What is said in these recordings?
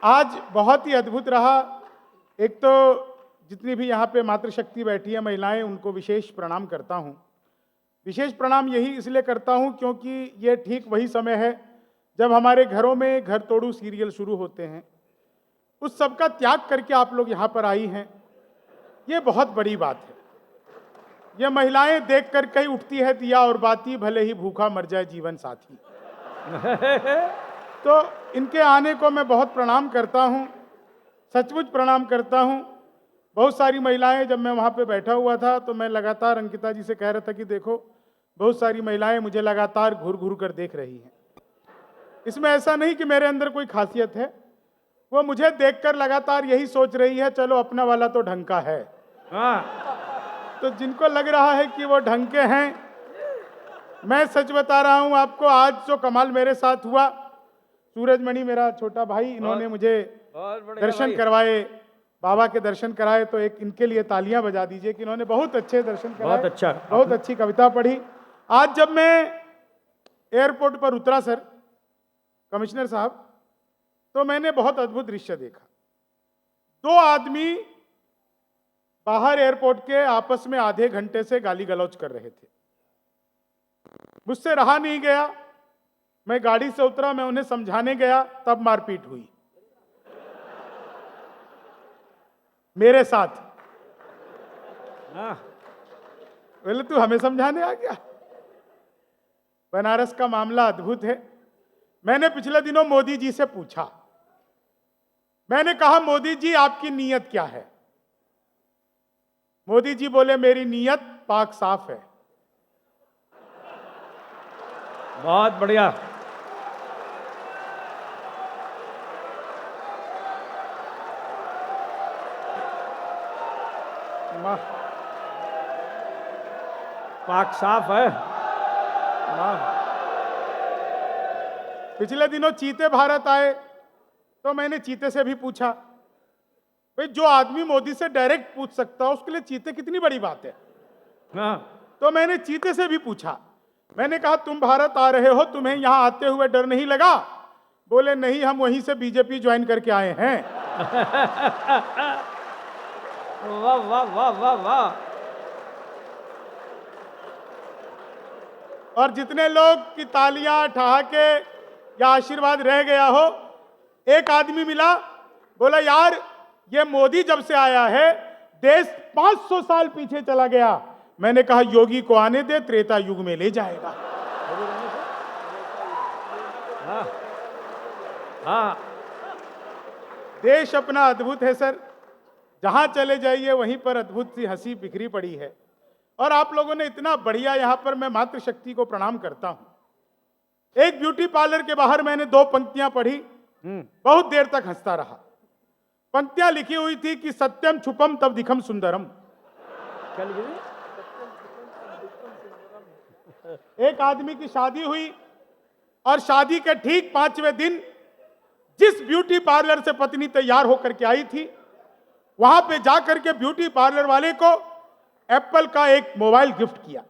आज बहुत ही अद्भुत रहा। एक तो जितनी भी यहाँ पे मातृशक्ति बैठी है महिलाएं, उनको विशेष प्रणाम करता हूँ। विशेष प्रणाम यही इसलिए करता हूँ क्योंकि ये ठीक वही समय है जब हमारे घरों में घर तोड़ू सीरियल शुरू होते हैं। उस सब का त्याग करके आप लोग यहाँ पर आई हैं, ये बहुत बड़ी बात है। ये महिलाएं देख कर कहीं उठती है दिया और बाती, भले ही भूखा मर जाए जीवन साथी। तो इनके आने को मैं बहुत प्रणाम करता हूँ, सचमुच प्रणाम करता हूँ। बहुत सारी महिलाएं, जब मैं वहाँ पे बैठा हुआ था तो मैं लगातार अंकिता जी से कह रहा था कि देखो, बहुत सारी महिलाएं मुझे लगातार घूर घूर कर देख रही हैं। इसमें ऐसा नहीं कि मेरे अंदर कोई खासियत है, वो मुझे देखकर लगातार यही सोच रही है, चलो अपना वाला तो ढंग का है। तो जिनको लग रहा है कि वो ढंग के हैं, मैं सच बता रहा हूं आपको, आज जो कमाल मेरे साथ हुआ, सूरजमणि मेरा छोटा भाई, इन्होंने मुझे दर्शन करवाए, बाबा के दर्शन कराए। तो एक इनके लिए तालियां बजा दीजिए कि इन्होंने बहुत अच्छे दर्शन कराए। बहुत अच्छा, बहुत अच्छी कविता पढ़ी। आज जब मैं एयरपोर्ट पर उतरा सर, कमिश्नर साहब, तो मैंने बहुत अद्भुत दृश्य देखा। दो आदमी बाहर एयरपोर्ट के आपस में आधे घंटे से गाली गलौज कर रहे थे। मुझसे रहा नहीं गया, मैं गाड़ी से उतरा, मैं उन्हें समझाने गया, तब मारपीट हुई मेरे साथ। बोले तू हमें समझाने आ गया। बनारस का मामला अद्भुत है। मैंने पिछले दिनों मोदी जी से पूछा, मैंने कहा मोदी जी आपकी नीयत क्या है? मोदी जी बोले मेरी नीयत पाक साफ है। बहुत बढ़िया। पाक साफ है। पिछले दिनों चीते भारत आए तो मैंने चीते से भी पूछा, भाई जो आदमी मोदी से डायरेक्ट पूछ सकता है उसके लिए चीते कितनी बड़ी बात है। तो मैंने चीते से भी पूछा, मैंने कहा तुम भारत आ रहे हो, तुम्हें यहां आते हुए डर नहीं लगा? बोले नहीं, हम वहीं से बीजेपी ज्वाइन करके आए हैं। वाह वाह वाह वाह वाह। और जितने लोग की तालियां ठहाके या आशीर्वाद रह गया हो, एक आदमी मिला, बोला यार ये मोदी जब से आया है देश 500 साल पीछे चला गया। मैंने कहा योगी को आने दे, त्रेता युग में ले जाएगा। देश अपना अद्भुत है सर, जहां चले जाइए वहीं पर अद्भुत सी हंसी बिखरी पड़ी है। और आप लोगों ने इतना बढ़िया, यहां पर मैं मातृशक्ति को प्रणाम करता हूं। एक ब्यूटी पार्लर के बाहर मैंने 2 पंक्तियां पढ़ी, बहुत देर तक हंसता रहा। पंक्तियां लिखी हुई थी कि सत्यम छुपम तब दिखम सुंदरम। क्या लिखी? एक आदमी की शादी हुई और शादी के ठीक 5वें दिन जिस ब्यूटी पार्लर से पत्नी तैयार होकर के आई थी, वहां पे जाकर के ब्यूटी पार्लर वाले को एप्पल का एक मोबाइल गिफ्ट किया।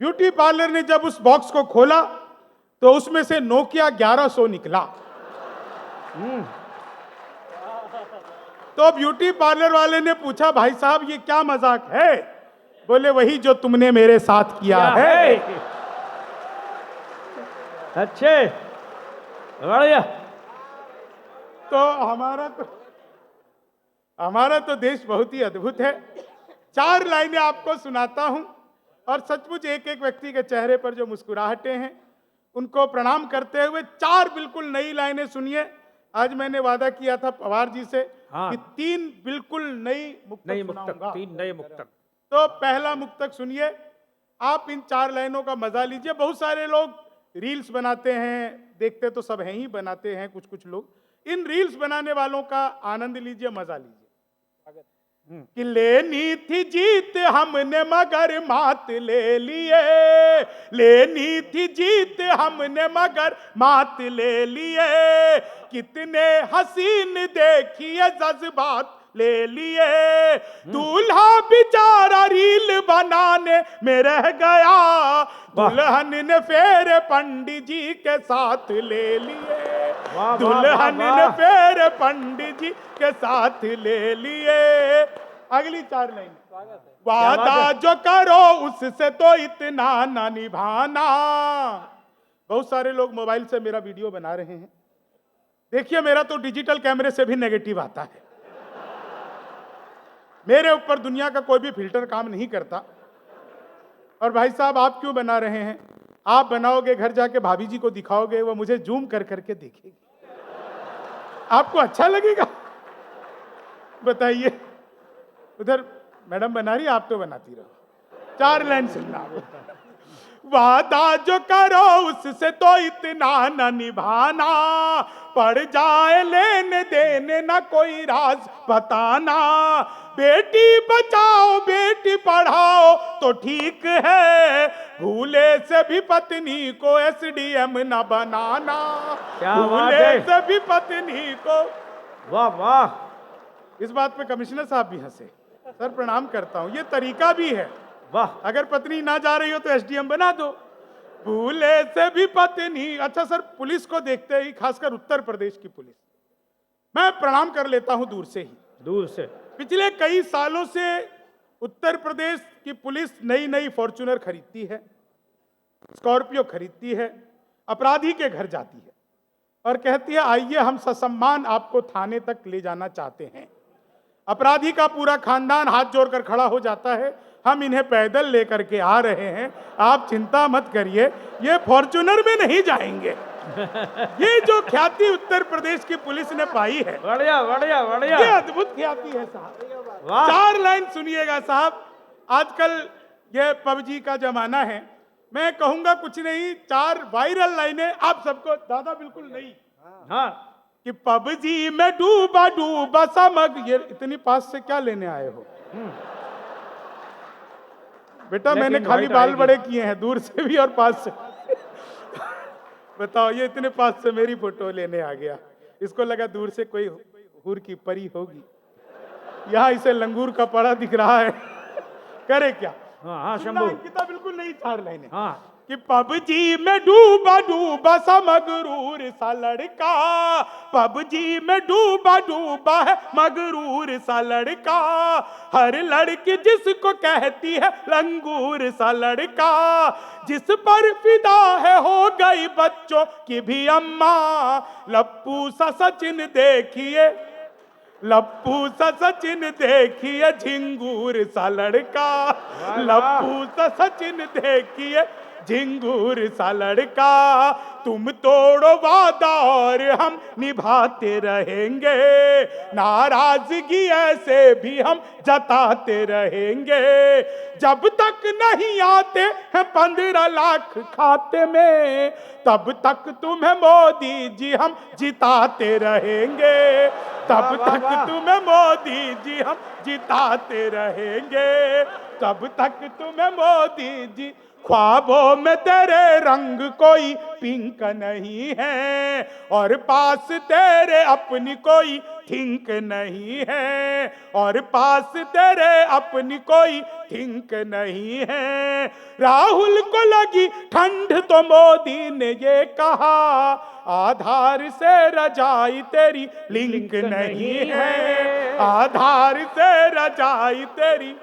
ब्यूटी पार्लर ने जब उस बॉक्स को खोला तो उसमें से नोकिया 1100 निकला। तो ब्यूटी पार्लर वाले ने पूछा, भाई साहब ये क्या मजाक है? बोले वही जो तुमने मेरे साथ किया है। अच्छे, बढ़िया। तो हमारा तो देश बहुत ही अद्भुत है। 4 लाइनें आपको सुनाता हूं और सचमुच एक एक व्यक्ति के चेहरे पर जो मुस्कुराहटें हैं उनको प्रणाम करते हुए 4 बिल्कुल नई लाइनें सुनिए। आज मैंने वादा किया था पवार जी से कि 3 बिल्कुल नई मुक्तक सुनाऊंगा। 3 नए मुक्तक। तो पहला मुक्तक सुनिए, आप इन 4 लाइनों का मजा लीजिए। बहुत सारे लोग रील्स बनाते हैं, देखते तो सब हैं ही, बनाते हैं कुछ लोग। इन रील्स बनाने वालों का आनंद लीजिए, मजा लीजिए। कि लेनी थी जीत हमने मगर मात ले लिए, लेनी थी जीत हमने मगर मात ले लिए, कितने हसीन देखिए जज्बात ले लिए। दूल्हा बेचारा रील बनाने में रह गया, दुल्हन ने फेरे पंडित जी के साथ ले लिए। वाह, दुल्हन वाह, ने वाह। फेरे पंडित जी के साथ ले लिए। अगली 4 लाइन। वादा जो करो उससे तो इतना ना निभाना। बहुत सारे लोग मोबाइल से मेरा वीडियो बना रहे हैं। देखिए, मेरा तो डिजिटल कैमरे से भी नेगेटिव आता है। मेरे ऊपर दुनिया का कोई भी फिल्टर काम नहीं करता। और भाई साहब, आप क्यों बना रहे हैं? आप बनाओगे, घर जाके भाभी जी को दिखाओगे, वो मुझे जूम कर करके देखेगी। आपको अच्छा लगेगा? बताइए। उधर मैडम बना रही, आप तो बनाती रहो। 4 लाइन सुनना। वादा जो करो उससे तो इतना न निभाना, पड़ जाए लेने देने ना कोई राज बताना। बेटी बचाओ बेटी पढ़ाओ तो ठीक है, भूले से भी पत्नी को एसडीएम न बनाना। क्या बात भूले है। से भी पत्नी को। वाह वाह। इस बात पे कमिश्नर साहब भी हंसे। सर प्रणाम करता हूं, ये तरीका भी है। वाह। अगर पत्नी ना जा रही हो तो एसडीएम बना दो। भूले से भी पत्नी। अच्छा सर, पुलिस को देखते ही, खासकर उत्तर प्रदेश की पुलिस, मैं प्रणाम कर लेता हूं दूर से ही। दूर से। पिछले कई सालों से उत्तर प्रदेश की पुलिस नई नई फॉर्च्यूनर खरीदती है, स्कॉर्पियो खरीदती है, अपराधी के घर जाती है और कहती है आइए हम ससम्मान आपको थाने तक ले जाना चाहते हैं। अपराधी का पूरा खानदान हाथ जोड़कर खड़ा हो जाता है, हम इन्हें पैदल लेकर के आ रहे हैं, आप चिंता मत करिए, ये फॉर्च्यूनर में नहीं जाएंगे। ये जो ख्याति उत्तर प्रदेश की पुलिस ने पाई है, बढ़िया बढ़िया बढ़िया। ये अद्भुत ख्याति है साहब। वाह। 4 लाइन सुनिएगा साहब। आजकल ये पबजी का जमाना है, मैं कहूंगा कुछ नहीं, 4 वायरल लाइनें आप सबको। दादा बिल्कुल नहीं। हाँ। कि पबजी में डूबा डूबा समग। ये इतनी पास से क्या लेने आए हो बेटा? मैंने लेकिन खाली वाइट बाल आएगी। बड़े किए हैं, दूर से भी और पास से। बताओ, ये इतने पास से मेरी फोटो लेने आ गया। इसको लगा दूर से कोई हूर की परी होगी। यहाँ इसे लंगूर का पड़ा दिख रहा है। करे क्या? हाँ हाँ सुनना, शंभू। अंकिता बिल्कुल नहीं। 4 लाइनें। हाँ। कि पबजी में डूबा डूबा सा मगरूर सा लड़का, पबजी में डूबा डूबा है मगरूर सा लड़का, हर लड़की जिसको कहती है लंगूर सा लड़का, जिस पर फिदा है हो गई बच्चों की भी अम्मा। लप्पू सा सचिन देखिए, लप्पू सा सचिन देखिए झिंगूर सा लड़का, लप्पू सा सचिन देखिए झिंगूर सा लड़का। तुम तोड़ो वादा और हम निभाते रहेंगे, नाराजगी ऐसे भी हम जताते रहेंगे। जब तक नहीं आते हैं 15 लाख खाते में, तब तक तुम्हें मोदी जी हम जिताते रहेंगे, तब तक तुम्हें मोदी जी हम जिताते रहेंगे, तब तक तुम्हें मोदी जी। ख्वाबों में तेरे रंग कोई पिंक नहीं है, और पास तेरे अपनी कोई थिंक नहीं है, और पास तेरे अपनी कोई थिंक नहीं है। राहुल को लगी ठंड तो मोदी ने ये कहा, आधार से रजाई तेरी लिंक नहीं है, आधार से रजाई तेरी।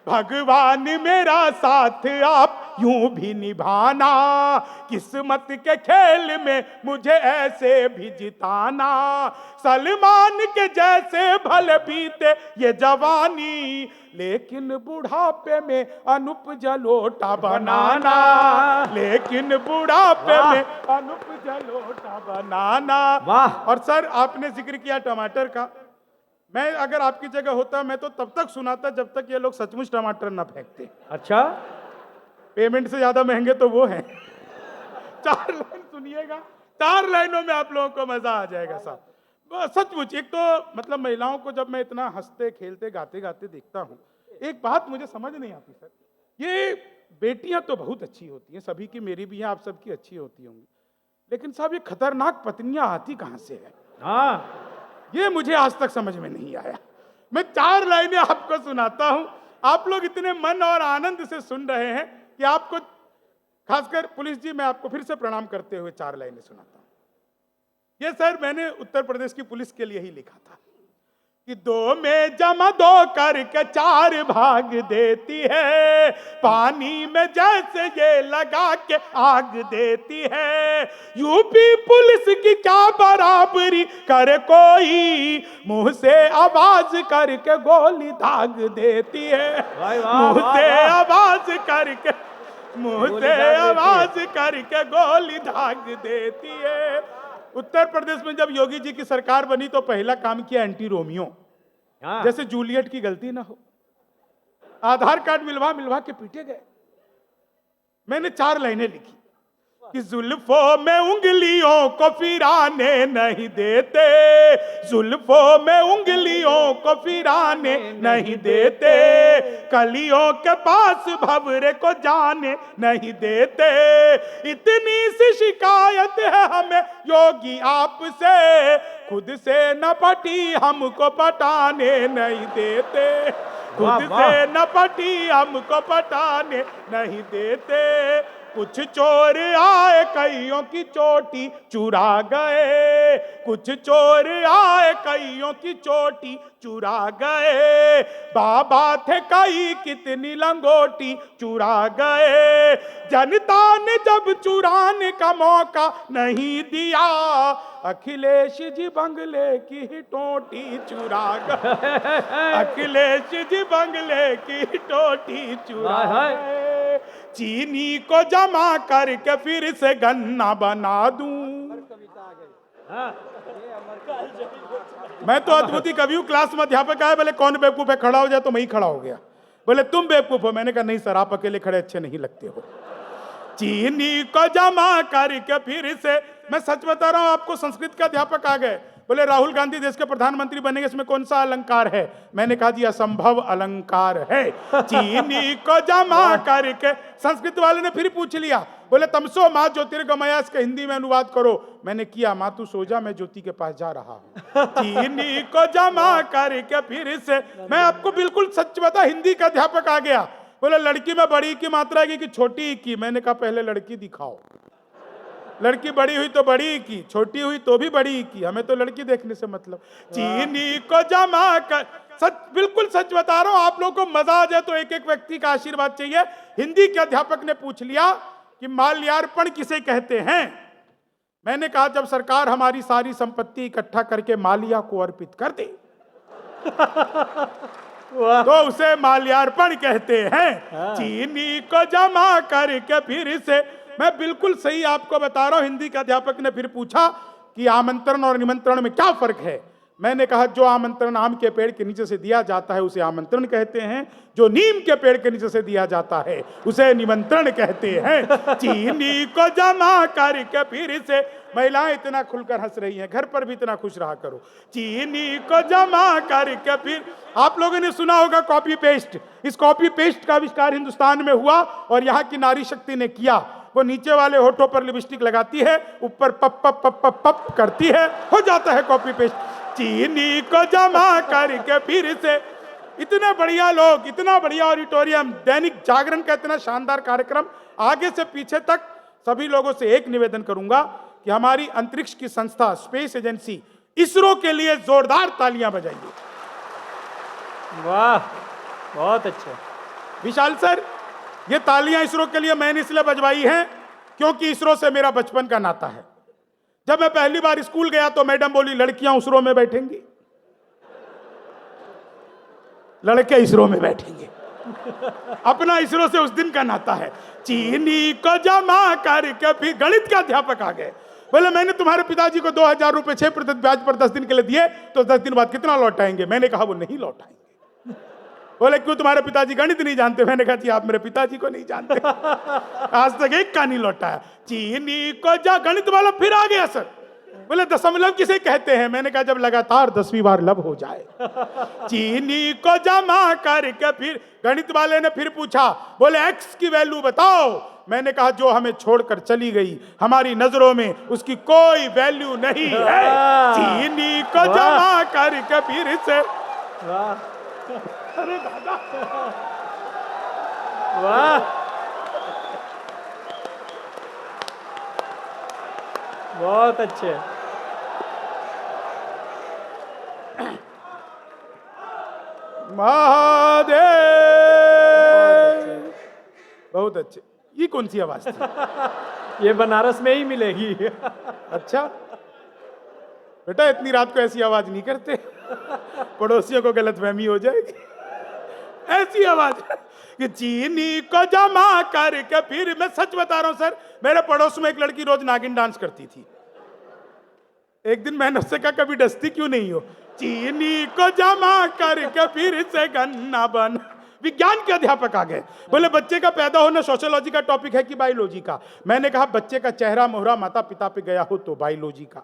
भगवान मेरा साथ आप यूं भी निभाना, किस्मत के खेल में मुझे ऐसे भी जिताना। सलमान के जैसे भले बीते ये जवानी, लेकिन बुढ़ापे में अनुप जलोटा बनाना, लेकिन बुढ़ापे में अनुप जलोटा बनाना। वाह। और सर, आपने जिक्र किया टमाटर का, मैं अगर आपकी जगह होता मैं तो तब तक सुनाता जब तक ये लोग सचमुच टमाटर ना फेंकते। अच्छा। पेमेंट से ज्यादा महंगे तो वो हैं। 4 लाइन सुनिएगा, 4 लाइनों में आप लोगों को मजा आ जाएगा साहब। सचमुच, एक तो मतलब महिलाओं को जब मैं इतना हंसते खेलते गाते गाते देखता हूँ, एक बात मुझे समझ नहीं आती सर। ये बेटियां तो बहुत अच्छी होती हैं, सभी की, मेरी भी हैं, आप सबकी अच्छी होती होंगी, लेकिन साहब ये खतरनाक पत्नियां आती कहां से है? हाँ। ये मुझे आज तक समझ में नहीं आया। मैं 4 लाइनें आपको सुनाता हूं। आप लोग इतने मन और आनंद से सुन रहे हैं कि आपको, खासकर पुलिस जी, मैं आपको फिर से प्रणाम करते हुए 4 लाइनें सुनाता हूं। ये सर मैंने उत्तर प्रदेश की पुलिस के लिए ही लिखा था कि 2 में जमा 2 करके 4 भाग देती है, पानी में जैसे ये लगा के आग देती है। यूपी पुलिस की क्या बराबरी करे कोई, मुंह से आवाज करके गोली दाग देती है। वाह, वाह, मुंह वाह, से वाह। आवाज करके, मुंह गोली से दाग देती है। आवाज करके गोली दाग देती है। उत्तर प्रदेश में जब योगी जी की सरकार बनी तो पहला काम किया एंटी रोमियो, हाँ। जैसे जूलियट की गलती ना हो। आधार कार्ड मिलवा मिलवा के पीटे गए। मैंने 4 लाइनें लिखी कि जुल्फों में उंगलियों को फिराने नहीं देते, जुल्फों में उंगलियों को फिराने नहीं देते, कलियों के पास भंवरे को जाने नहीं देते। इतनी सी शिकायत है हमें योगी आपसे, खुद से न पटी हमको पटाने नहीं देते, वाह, खुद वाह। से न पटी हमको पटाने नहीं देते। कुछ चोर आए कईयों की चोटी चुरा गए, कुछ चोर आए कईयों की चोटी चुरा गए, बाबा थे कई कितनी लंगोटी चुरा गए। जनता ने जब चुराने का मौका नहीं दिया, अखिलेश जी बंगले की ही टोटी चुरा गए, अखिलेश जी बंगले की टोटी चुरा हाय, गए। चीनी को जमा करके फिर से गन्ना बना दूं। हाँ। मैं तो अद्भुती कवि हूं, क्लास में अध्यापक आए, बोले कौन बेवकूफ है, खड़ा हो जाए, तो मैं ही खड़ा हो गया। बोले तुम बेवकूफ हो। मैंने कहा नहीं सर, आप अकेले खड़े अच्छे नहीं लगते हो। चीनी को जमा करके फिर से, मैं सच बता रहा हूं आपको, संस्कृत के अध्यापक आ गए, बोले राहुल गांधी देश के प्रधानमंत्री बनेंगे, इसमें कौन सा अलंकार है? मैंने कहा जी असंभव अलंकार है। चीनी को जमा करके, संस्कृत वाले ने फिर पूछ लिया, बोले तमसो माँ ज्योतिर्गमया, इसका हिंदी में अनुवाद करो। मैंने किया, माँ तू सो जा, मैं ज्योति के पास जा रहा हूँ। चीनी को जमा करके फिर से, मैं आपको बिल्कुल सच बता, हिंदी का अध्यापक आ गया, बोले लड़की में बड़ी की मात्रा की छोटी की? मैंने कहा पहले लड़की दिखाओ। लड़की बड़ी हुई तो बड़ी की, छोटी हुई तो भी बड़ी की, हमें तो लड़की देखने से मतलब। चीनी को जमा कर, सच, बिल्कुल सच बता रहा हूं, आप लोगों को मजा आ जाए तो एक एक व्यक्ति का आशीर्वाद चाहिए। हिंदी के अध्यापक ने पूछ लिया कि माल्यार्पण किसे कहते हैं? मैंने कहा जब सरकार हमारी सारी संपत्ति इकट्ठा करके मालिया को अर्पित कर दे तो उसे माल्यार्पण कहते हैं। चीनी को जमा करके फिर से, मैं बिल्कुल सही आपको बता रहा हूं। हिंदी के अध्यापक ने फिर पूछा कि आमंत्रण और निमंत्रण में क्या फर्क है? मैंने कहा जो आमंत्रण आम के पेड़ के नीचे से दिया जाता है उसे आमंत्रण कहते हैं, जो नीम के पेड़ के नीचे से दिया जाता है उसे निमंत्रण कहते हैं। चीनी को जमा करके फिर से, महिलाएं इतना खुलकर हंस रही हैं, घर पर भी इतना खुश रहा करो। चीनी को जमा करके फिर, आप लोगों ने सुना होगा कॉपी पेस्ट, इस कॉपी पेस्ट का आविष्कार हिंदुस्तान में हुआ और यहाँ की नारी शक्ति ने किया। वो नीचे वाले होठों पर लिपस्टिक लगाती है, ऊपर पप पप पप पप पप करती है, हो जाता है कॉपी पेस्ट। चीनी को जमा करके फिर से, इतने बढ़िया लोग, इतना बढ़िया ऑडिटोरियम, दैनिक जागरण का इतना शानदार कार्यक्रम, आगे से पीछे तक सभी लोगों से एक निवेदन करूंगा कि हमारी अंतरिक्ष की संस्था स्पेस एजेंसी इसरो के लिए जोरदार तालियां बजाइए। वाह, बहुत अच्छा। विशाल सर, ये तालियां इसरो के लिए मैंने इसलिए बजवाई हैं क्योंकि इसरो से मेरा बचपन का नाता है। जब मैं पहली बार स्कूल गया तो मैडम बोली लड़कियां इसरो में बैठेंगी, लड़के इसरो में बैठेंगे। अपना इसरो से उस दिन का नाता है। चीनी को जमा करके फिर गणित के अध्यापक आ गए, बोले मैंने तुम्हारे पिताजी को 2000 रुपए 6% ब्याज पर 10 दिन के लिए दिए, तो 10 दिन बाद कितना लौटाएंगे? मैंने कहा वो नहीं लौटाएंगे। बोले क्यों, तुम्हारे पिताजी गणित नहीं जानते? मैंने कहा जी आप मेरे पिताजी को नहीं जानते, आज तक एक का नहीं लौटाया। चीनी को जा, गणित वाला फिर आ गया सर, बोले दशमलव किसे कहते हैं? मैंने कहा जब लगातार 10वीं बार लब हो जाए। चीनी को जमा करके फिर गणित वाले ने फिर पूछा, बोले एक्स की वैल्यू बताओ। मैंने कहा जो हमें छोड़कर चली गई, हमारी नजरों में उसकी कोई वैल्यू नहीं है। चीनी को जमा करके फिर से, वाह अरे दादा, वाह बहुत अच्छे। महादेव, बहुत अच्छे। ये कौन सी आवाज थी? ये बनारस में ही मिलेगी। अच्छा बेटा, इतनी रात को ऐसी आवाज नहीं करते, पड़ोसियों को गलतफहमी हो जाएगी। ऐसी आवाज कि चीनी को जमा करके, फिर मैं सच बता रहा हूं सर, मेरे पड़ोस में एक लड़की रोज नागिन डांस करती थी। एक दिन मैंने उससे कहा कभी डसती क्यों नहीं हो? चीनी को जमा करके फिर से गन्ना बन। विज्ञान के अध्यापक आ गए, बोले बच्चे का पैदा होना सोशियोलॉजी का टॉपिक है कि बायोलॉजी का? मैंने कहा बच्चे का चेहरा मोहरा माता पिता पे गया हो तो बायोलॉजी का।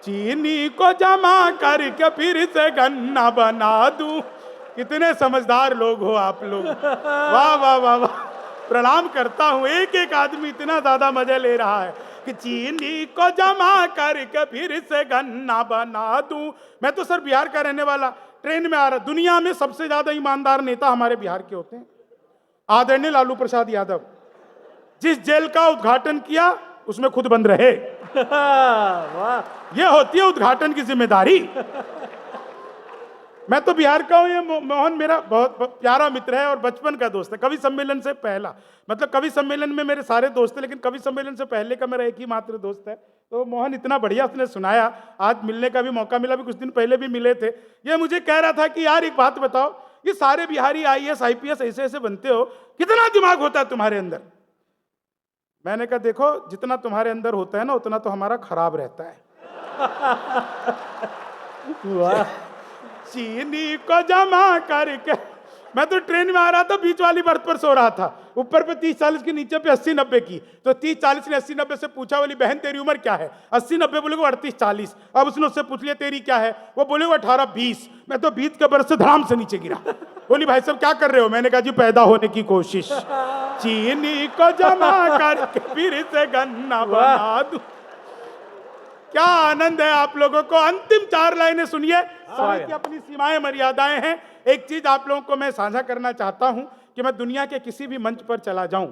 चीनी को जमा करके फिर से गन्ना बना दूं। कितने समझदार लोग हो आप लोग, वाह वाह वाह वाह, प्रणाम करता हूं। एक एक आदमी इतना ज्यादा मजा ले रहा है कि चीनी को जमा करके फिर से गन्ना बना दूं। मैं तो सर बिहार का रहने वाला, ट्रेन में आ रहा, दुनिया में सबसे ज्यादा ईमानदार नेता हमारे बिहार के होते हैं, आदरणीय लालू प्रसाद यादव। जिस जेल का उद्घाटन किया उसमें खुद बंद रहे। वाह यह होती है उद्घाटन की जिम्मेदारी। मैं तो बिहार का हूं। ये मोहन मेरा बहुत प्यारा मित्र है और बचपन का दोस्त है। कवि सम्मेलन से पहला, मतलब कवि सम्मेलन में मेरे सारे दोस्त हैं, लेकिन कवि सम्मेलन से पहले का मेरा एक ही मात्र दोस्त है। तो मोहन इतना बढ़िया उसने सुनाया, आज मिलने का भी मौका मिला, भी कुछ दिन पहले भी मिले थे। ये मुझे कह रहा था कि यार एक बात बताओ, ये सारे बिहारी IAS IPS ऐसे ऐसे बनते हो, कितना दिमाग होता है तुम्हारे अंदर? मैंने कहा देखो, जितना तुम्हारे अंदर होता है ना उतना तो हमारा खराब रहता है। वाह चीनी को जमा करके, मैं तो ट्रेन में आ रहा था, बीच वाली बर्थ पर सो रहा था, ऊपर पे 30-40 की, नीचे पे 80-90 की। तो 30-40 ने 80-90 से पूछा, बोली बहन तेरी उम्र क्या है? 80-90 बोले वो 38-40। अब उसने उससे पूछ लिया तेरी क्या है? वो बोले वो 18-20। मैं तो 20 के बरस से धड़ाम से नीचे गिरा। बोली भाई साहब क्या कर रहे हो? मैंने कहा जी पैदा होने की कोशिश। चीनी को जमा करके फिर से गन्ना बना दूं। क्या आनंद है आप लोगों को। अंतिम 4 लाइनें सुनिए। समय की अपनी सीमाएं मर्यादाएं हैं। एक चीज आप लोगों को मैं साझा करना चाहता हूं कि मैं दुनिया के किसी भी मंच पर चला जाऊं,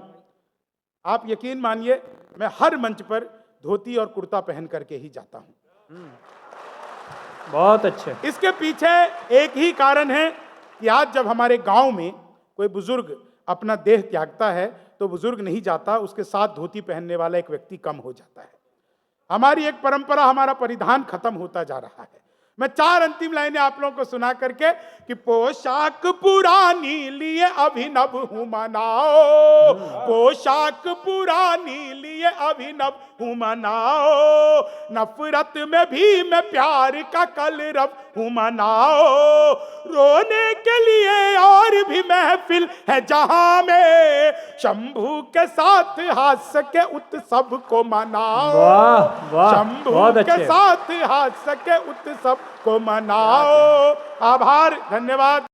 आप यकीन मानिए मैं हर मंच पर धोती और कुर्ता पहन करके ही जाता हूं। बहुत अच्छे। इसके पीछे एक ही कारण है कि आज जब हमारे गांव में कोई बुजुर्ग अपना देह त्यागता है तो बुजुर्ग नहीं जाता, उसके साथ धोती पहनने वाला एक व्यक्ति कम हो जाता है। हमारी एक परंपरा, हमारा परिधान खत्म होता जा रहा है। मैं 4 अंतिम लाइनें आप लोगों को सुना करके कि पोशाक पुरानी लिए अभिनव हूं मनाओ, पोशाक पुरानी लिए अभिनव हूं मनाओ, नफरत में भी मैं प्यार का कलरव हूं मनाओ, रोने के लिए और भी महफिल है जहां में, शंभू के साथ हास्य के उत्सव को मनाओ, वाह वाह शंभू बहुत के अच्छे। साथ हास्य के उत्सव को मनाओ। आभार, धन्यवाद।